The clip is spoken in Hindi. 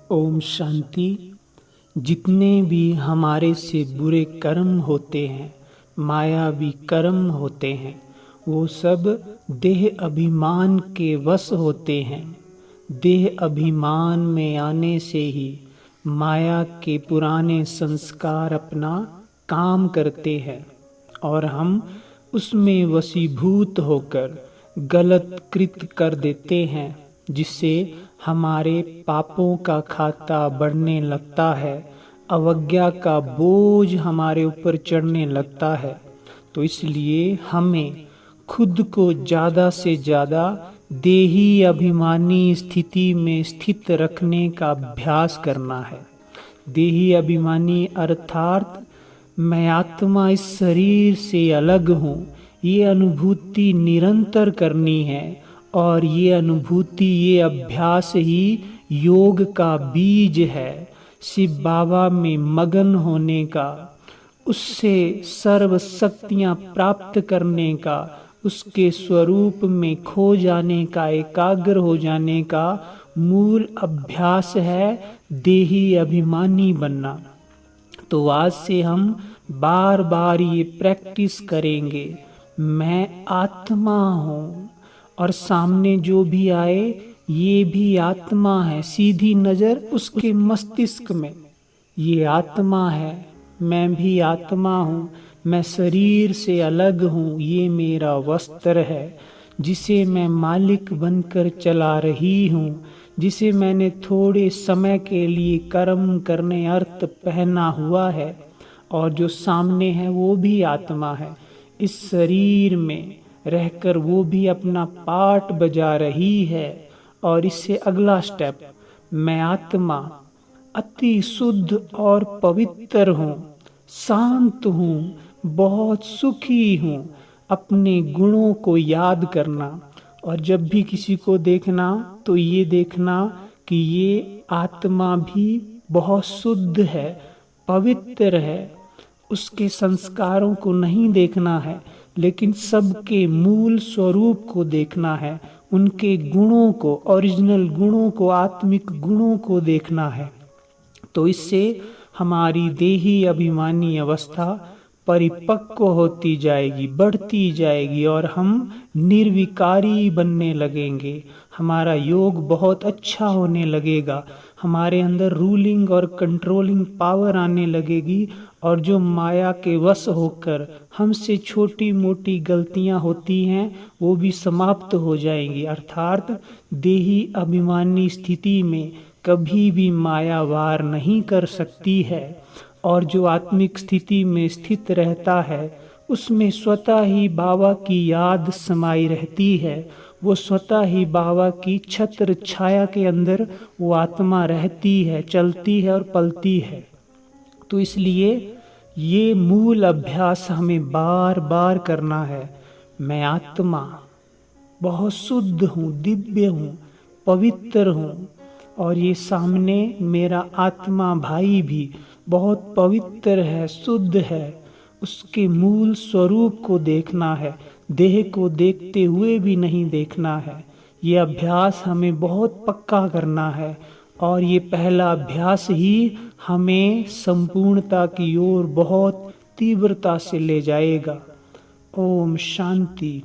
ओम शांति। जितने भी हमारे से बुरे कर्म होते हैं, मायावी कर्म होते हैं, वो सब देह अभिमान के वश होते हैं। देह अभिमान में आने से ही माया के पुराने संस्कार अपना काम करते हैं और हम उसमें वशीभूत होकर गलत कृत्य कर देते हैं, जिससे हमारे पापों का खाता बढ़ने लगता है, अवज्ञा का बोझ हमारे ऊपर चढ़ने लगता है। तो इसलिए हमें खुद को ज़्यादा से ज़्यादा देही अभिमानी स्थिति में स्थित रखने का अभ्यास करना है। देही अभिमानी अर्थात मैं आत्मा इस शरीर से अलग हूँ, ये अनुभूति निरंतर करनी है और ये अनुभूति, ये अभ्यास ही योग का बीज है। शिव बाबा में मगन होने का, उससे सर्व शक्तियाँ प्राप्त करने का, उसके स्वरूप में खो जाने का, एकाग्र हो जाने का मूल अभ्यास है देही अभिमानी बनना। तो आज से हम बार बार ये प्रैक्टिस करेंगे, मैं आत्मा हूँ और सामने जो भी आए ये भी आत्मा है। सीधी नज़र उसके मस्तिष्क में, ये आत्मा है, मैं भी आत्मा हूँ, मैं शरीर से अलग हूँ, ये मेरा वस्त्र है जिसे मैं मालिक बनकर चला रही हूँ, जिसे मैंने थोड़े समय के लिए कर्म करने अर्थ पहना हुआ है। और जो सामने है वो भी आत्मा है, इस शरीर में रहकर वो भी अपना पार्ट बजा रही है। और इससे अगला स्टेप, मैं आत्मा अति शुद्ध और पवित्र हूँ, शांत हूँ, बहुत सुखी हूँ। अपने गुणों को याद करना और जब भी किसी को देखना तो ये देखना कि ये आत्मा भी बहुत शुद्ध है, पवित्र है। उसके संस्कारों को नहीं देखना है, लेकिन सबके मूल स्वरूप को देखना है, उनके गुणों को, ओरिजिनल गुणों को, आत्मिक गुणों को देखना है। तो इससे हमारी देही अभिमानी अवस्था परिपक्व होती जाएगी, बढ़ती जाएगी और हम निर्विकारी बनने लगेंगे। हमारा योग बहुत अच्छा होने लगेगा, हमारे अंदर रूलिंग और कंट्रोलिंग पावर आने लगेगी और जो माया के वश होकर हमसे छोटी मोटी गलतियां होती हैं वो भी समाप्त हो जाएंगी। अर्थात देही अभिमानी स्थिति में कभी भी माया वार नहीं कर सकती है और जो आत्मिक स्थिति में स्थित रहता है उसमें स्वतः ही बाबा की याद समाई रहती है। वो स्वतः ही बाबा की छत्र छाया के अंदर वो आत्मा रहती है, चलती है और पलती है। तो इसलिए ये मूल अभ्यास हमें बार बार करना है। मैं आत्मा बहुत शुद्ध हूँ, दिव्य हूँ, पवित्र हूँ और ये सामने मेरा आत्मा भाई भी बहुत पवित्र है, शुद्ध है। उसके मूल स्वरूप को देखना है, देह को देखते हुए भी नहीं देखना है। ये अभ्यास हमें बहुत पक्का करना है और ये पहला अभ्यास ही हमें संपूर्णता की ओर बहुत तीव्रता से ले जाएगा। ओम शांति।